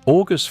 August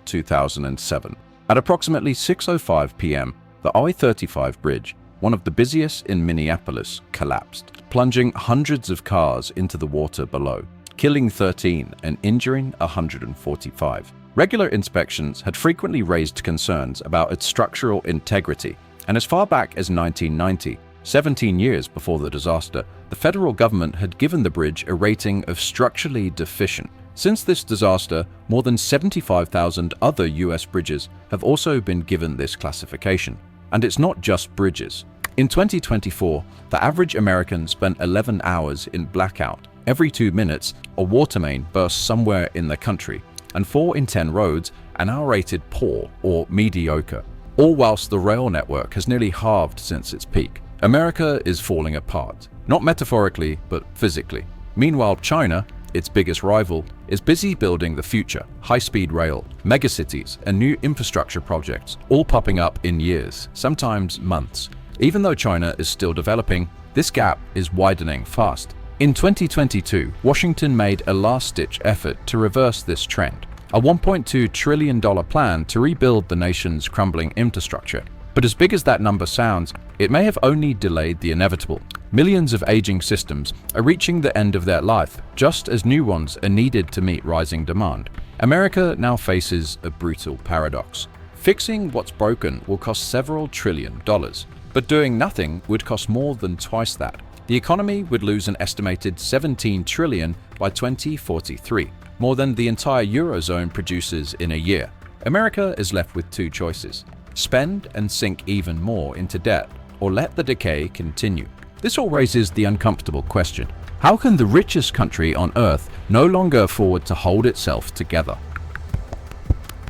2007. At approximately 6:05 p.m., the I-35 bridge, one of the busiest in Minneapolis, collapsed, plunging hundreds of cars into the water below, killing 13 and injuring 145. Regular inspections had frequently raised concerns about its structural integrity, and as far back as 1990, 17 years before the disaster, the federal government had given the bridge a rating of structurally deficient. Since this disaster, more than 75,000 other US bridges have also been given this classification. And it's not just bridges. In 2024, the average American spent 11 hours in blackout. Every 2 minutes, a water main bursts somewhere in the country, and 4 in 10 roads are now rated poor or mediocre, all whilst the rail network has nearly halved since its peak. America is falling apart, not metaphorically, but physically. Meanwhile, China, its biggest rival, is busy building the future, high-speed rail, megacities, and new infrastructure projects, all popping up in years, sometimes months. Even though China is still developing, this gap is widening fast. In 2022, Washington made a last-ditch effort to reverse this trend, a $1.2 trillion plan to rebuild the nation's crumbling infrastructure. But as big as that number sounds, it may have only delayed the inevitable. Millions of aging systems are reaching the end of their life, just as new ones are needed to meet rising demand. America now faces a brutal paradox. Fixing what's broken will cost several $trillions, but doing nothing would cost more than twice that. The economy would lose an estimated $17 trillion by 2043, more than the entire Eurozone produces in a year. America is left with 2 choices: spend and sink even more into debt, or let the decay continue. This all raises the uncomfortable question: how can the richest country on Earth no longer afford to hold itself together?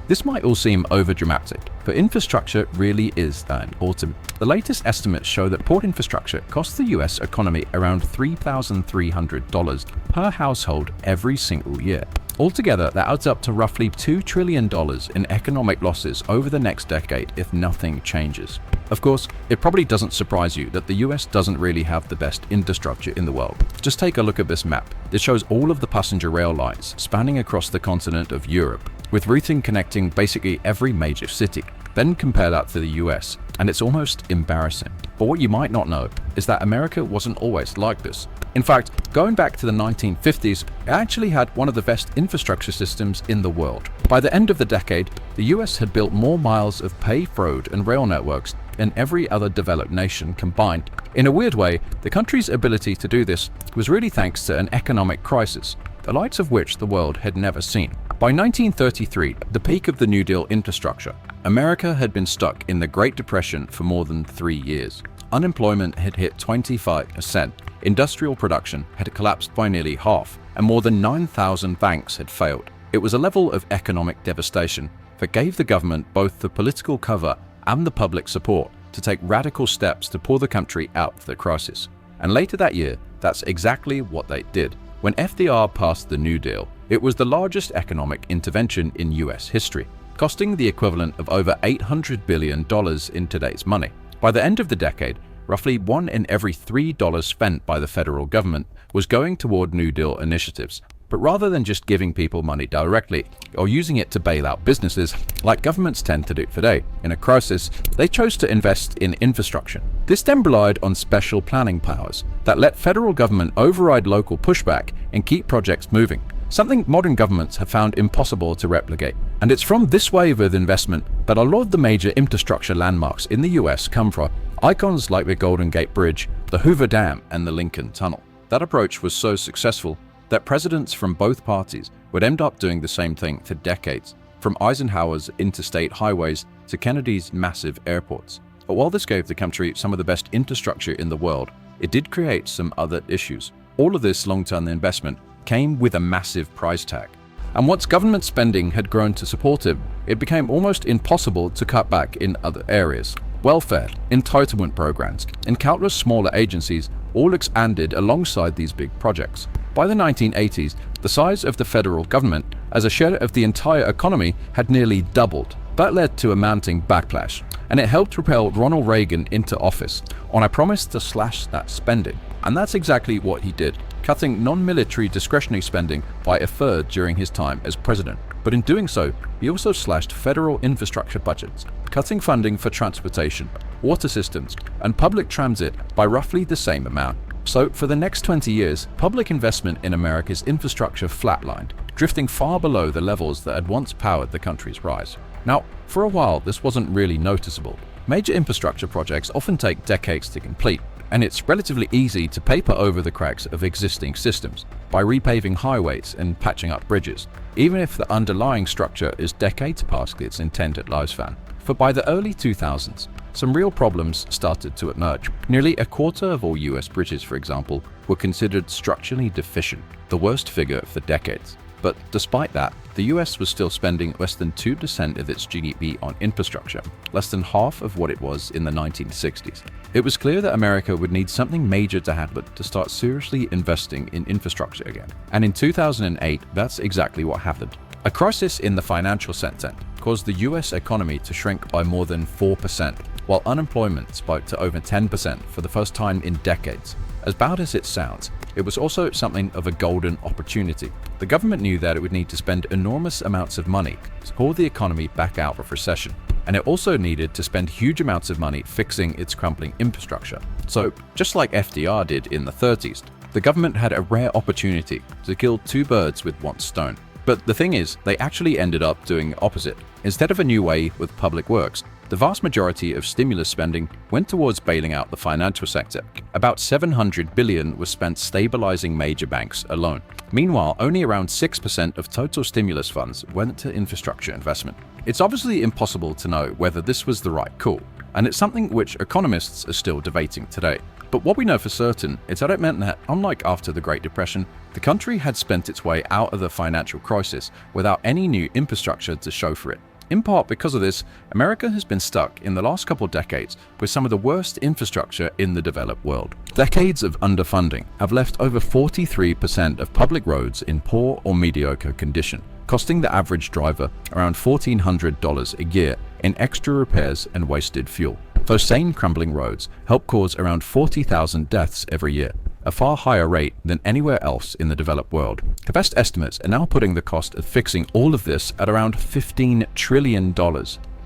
This might all seem overdramatic, but infrastructure really is that important. The latest estimates show that port infrastructure costs the US economy around $3,300 per household every single year. Altogether, that adds up to roughly $2 trillion in economic losses over the next decade if nothing changes. Of course, it probably doesn't surprise you that the US doesn't really have the best infrastructure in the world. Just take a look at this map. It shows all of the passenger rail lines spanning across the continent of Europe, with routing connecting basically every major city. Then compare that to the US, and it's almost embarrassing. But what you might not know is that America wasn't always like this. In fact, going back to the 1950s, it actually had one of the best infrastructure systems in the world. By the end of the decade, the US had built more miles of paved road and rail networks than every other developed nation combined. In a weird way, the country's ability to do this was really thanks to an economic crisis, the likes of which the world had never seen. By 1933, the peak of the New Deal infrastructure, America had been stuck in the Great Depression for more than 3 years. Unemployment had hit 25%, industrial production had collapsed by nearly half, and more than 9,000 banks had failed. It was a level of economic devastation that gave the government both the political cover and the public support to take radical steps to pull the country out of the crisis. And later that year, that's exactly what they did. When FDR passed the New Deal, it was the largest economic intervention in US history, costing the equivalent of over $800 billion in today's money. By the end of the decade, roughly 1 in every $3 spent by the federal government was going toward New Deal initiatives. But rather than just giving people money directly or using it to bail out businesses, like governments tend to do today, in a crisis, they chose to invest in infrastructure. This then relied on special planning powers that let federal government override local pushback and keep projects moving, something modern governments have found impossible to replicate. And it's from this wave of investment that a lot of the major infrastructure landmarks in the US come from. Icons like the Golden Gate Bridge, the Hoover Dam, and the Lincoln Tunnel. That approach was so successful that presidents from both parties would end up doing the same thing for decades, from Eisenhower's interstate highways to Kennedy's massive airports. But while this gave the country some of the best infrastructure in the world, it did create some other issues. All of this long-term investment came with a massive price tag. And once government spending had grown to support it, it became almost impossible to cut back in other areas. Welfare, entitlement programs, and countless smaller agencies all expanded alongside these big projects. By the 1980s, the size of the federal government as a share of the entire economy had nearly doubled. That led to a mounting backlash, and it helped propel Ronald Reagan into office on a promise to slash that spending. And that's exactly what he did, cutting non-military discretionary spending by a third during his time as president. But in doing so, he also slashed federal infrastructure budgets, cutting funding for transportation, water systems, and public transit by roughly the same amount. So, for the next 20 years, public investment in America's infrastructure flatlined, drifting far below the levels that had once powered the country's rise. Now, for a while, this wasn't really noticeable. Major infrastructure projects often take decades to complete, and it's relatively easy to paper over the cracks of existing systems by repaving highways and patching up bridges, even if the underlying structure is decades past its intended lifespan. For by the early 2000s, some real problems started to emerge. Nearly a quarter of all US bridges, for example, were considered structurally deficient, the worst figure for decades. But despite that, the US was still spending less than 2% of its GDP on infrastructure, less than half of what it was in the 1960s. It was clear that America would need something major to happen to start seriously investing in infrastructure again. And in 2008, that's exactly what happened. A crisis in the financial sector caused the US economy to shrink by more than 4%, while unemployment spiked to over 10% for the first time in decades. As bad as it sounds, it was also something of a golden opportunity. The government knew that it would need to spend enormous amounts of money to pull the economy back out of recession, and it also needed to spend huge amounts of money fixing its crumbling infrastructure. So, just like FDR did in the 30s, the government had a rare opportunity to kill two birds with one stone. But the thing is, they actually ended up doing the opposite. Instead of a new way with public works, the vast majority of stimulus spending went towards bailing out the financial sector. About $700 billion was spent stabilizing major banks alone. Meanwhile, only around 6% of total stimulus funds went to infrastructure investment. It's obviously impossible to know whether this was the right call, and it's something which economists are still debating today. But what we know for certain is that it meant that, unlike after the Great Depression, the country had spent its way out of the financial crisis without any new infrastructure to show for it. In part because of this, America has been stuck in the last couple decades with some of the worst infrastructure in the developed world. Decades of underfunding have left over 43% of public roads in poor or mediocre condition, costing the average driver around $1,400 a year in extra repairs and wasted fuel. Those same crumbling roads help cause around 40,000 deaths every year, a far higher rate than anywhere else in the developed world. The best estimates are now putting the cost of fixing all of this at around $15 trillion,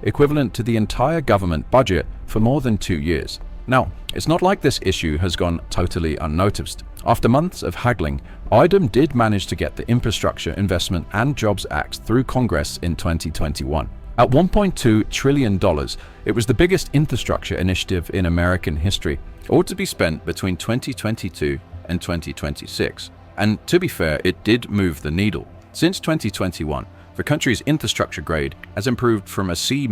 equivalent to the entire government budget for more than 2 years. Now, it's not like this issue has gone totally unnoticed. After months of haggling, Biden did manage to get the Infrastructure Investment and Jobs Act through Congress in 2021. At $1.2 trillion, it was the biggest infrastructure initiative in American history, all to be spent between 2022 and 2026. And to be fair, it did move the needle. Since 2021, the country's infrastructure grade has improved from a C-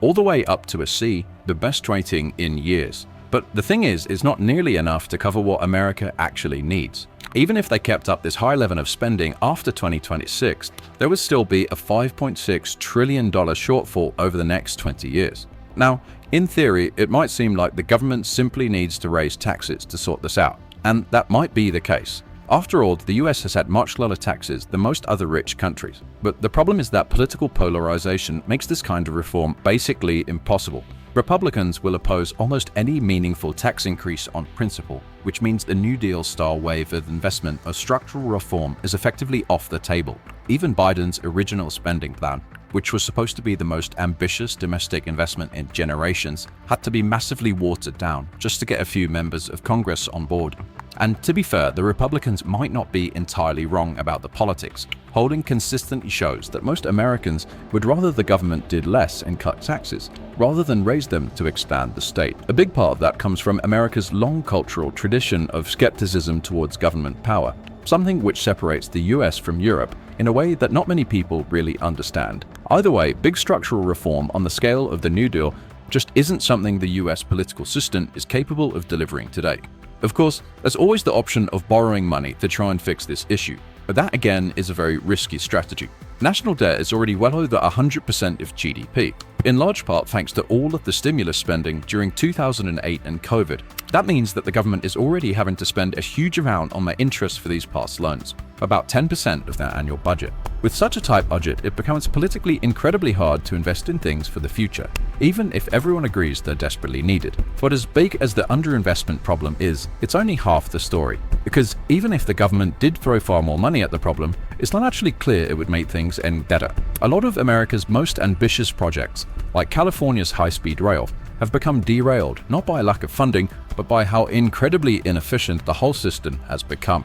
all the way up to a C, the best rating in years. But the thing is, it's not nearly enough to cover what America actually needs. Even if they kept up this high level of spending after 2026, there would still be a $5.6 trillion shortfall over the next 20 years. Now, in theory, it might seem like the government simply needs to raise taxes to sort this out, and that might be the case. After all, the US has had much lower taxes than most other rich countries. But the problem is that political polarization makes this kind of reform basically impossible. Republicans will oppose almost any meaningful tax increase on principle, which means the New Deal-style wave of investment or structural reform is effectively off the table. Even Biden's original spending plan, which was supposed to be the most ambitious domestic investment in generations, had to be massively watered down just to get a few members of Congress on board. And to be fair, the Republicans might not be entirely wrong about the politics. Polling consistently shows that most Americans would rather the government did less and cut taxes, rather than raise them to expand the state. A big part of that comes from America's long cultural tradition of skepticism towards government power, something which separates the US from Europe in a way that not many people really understand. Either way, big structural reform on the scale of the New Deal just isn't something the US political system is capable of delivering today. Of course, there's always the option of borrowing money to try and fix this issue, but that again is a very risky strategy. National debt is already well over 100% of GDP, in large part thanks to all of the stimulus spending during 2008 and COVID. That means that the government is already having to spend a huge amount on their interest for these past loans, about 10% of their annual budget. With such a tight budget, it becomes politically incredibly hard to invest in things for the future, even if everyone agrees they're desperately needed. But as big as the underinvestment problem is, it's only half the story. Because even if the government did throw far more money at the problem, it's not actually clear it would make things any better. A lot of America's most ambitious projects, like California's high-speed rail, have become derailed not by lack of funding, but by how incredibly inefficient the whole system has become.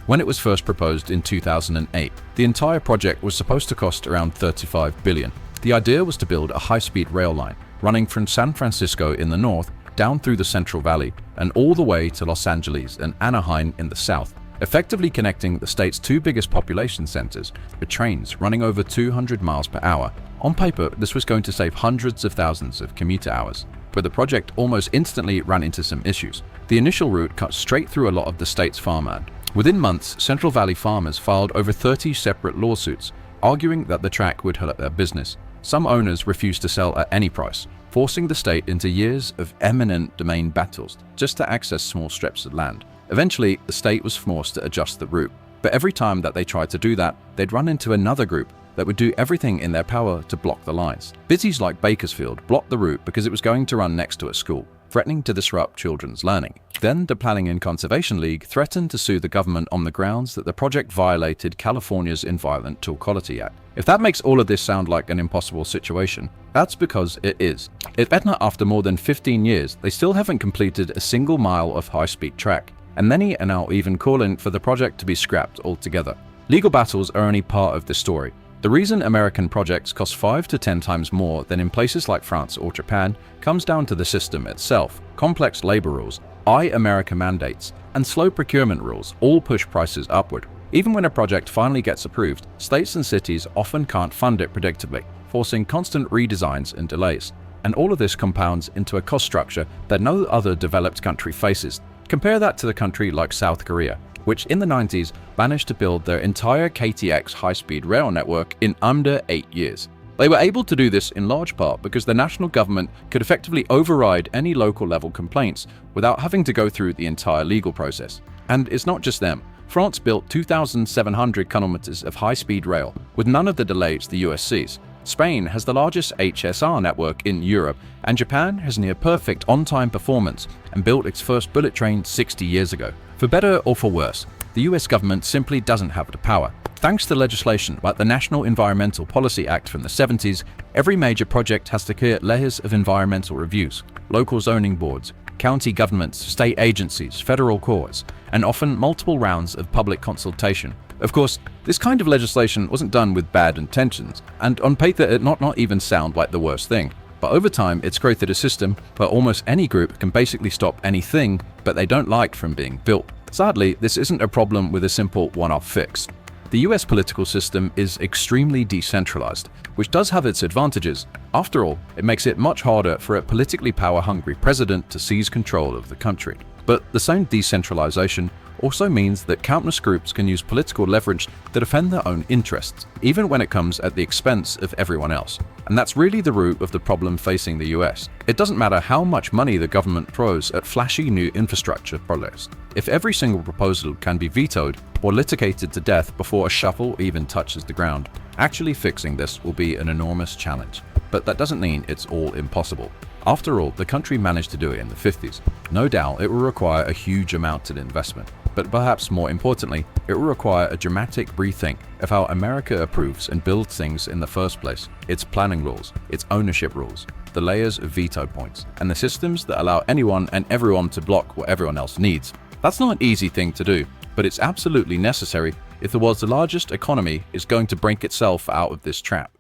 When it was first proposed in 2008, the entire project was supposed to cost around $35 billion. The idea was to build a high-speed rail line running from San Francisco in the north down through the Central Valley and all the way to Los Angeles and Anaheim in the south, effectively connecting the state's two biggest population centers with trains running over 200 miles per hour. On paper, this was going to save hundreds of thousands of commuter hours, but the project almost instantly ran into some issues. The initial route cut straight through a lot of the state's farmland. Within months, Central Valley farmers filed over 30 separate lawsuits, arguing that the track would hurt their business. Some owners refused to sell at any price, forcing the state into years of eminent domain battles just to access small strips of land. Eventually, the state was forced to adjust the route, but every time that they tried to do that, they'd run into another group that would do everything in their power to block the lines. Cities like Bakersfield blocked the route because it was going to run next to a school, threatening to disrupt children's learning. Then the Planning and Conservation League threatened to sue the government on the grounds that the project violated California's Environmental Quality Act. If that makes all of this sound like an impossible situation, that's because it is. It's better after more than 15 years, they still haven't completed a single mile of high-speed track, and many are now even calling for the project to be scrapped altogether. Legal battles are only part of the story. The reason American projects cost 5 to 10 times more than in places like France or Japan comes down to the system itself. Complex labor rules, America mandates, and slow procurement rules all push prices upward. Even when a project finally gets approved, states and cities often can't fund it predictably, forcing constant redesigns and delays. And all of this compounds into a cost structure that no other developed country faces. Compare that to the country like South Korea, which in the 90s managed to build their entire KTX high-speed rail network in under 8 years. They were able to do this in large part because the national government could effectively override any local level complaints without having to go through the entire legal process. And it's not just them. France built 2,700 kilometers of high-speed rail with none of the delays the US sees. Spain has the largest HSR network in Europe, and Japan has near-perfect on-time performance and built its first bullet train 60 years ago. For better or for worse, the US government simply doesn't have the power. Thanks to legislation like the National Environmental Policy Act from the 70s, every major project has to clear layers of environmental reviews, local zoning boards, county governments, state agencies, federal courts, and often multiple rounds of public consultation. Of course, this kind of legislation wasn't done with bad intentions, and on paper it not even sound like the worst thing. But over time, it's created a system where almost any group can basically stop anything but they don't like from being built. Sadly, this isn't a problem with a simple one-off fix. The US political system is extremely decentralized, which does have its advantages. After all, it makes it much harder for a politically power-hungry president to seize control of the country. But the same decentralization also means that countless groups can use political leverage to defend their own interests, even when it comes at the expense of everyone else. And that's really the root of the problem facing the US. It doesn't matter how much money the government throws at flashy new infrastructure projects. If every single proposal can be vetoed or litigated to death before a shovel even touches the ground, actually fixing this will be an enormous challenge. But that doesn't mean it's all impossible. After all, the country managed to do it in the 50s. No doubt it will require a huge amount of investment. But perhaps more importantly, it will require a dramatic rethink of how America approves and builds things in the first place, its planning rules, its ownership rules, the layers of veto points, and the systems that allow anyone and everyone to block what everyone else needs. That's not an easy thing to do, but it's absolutely necessary if the world's largest economy is going to break itself out of this trap.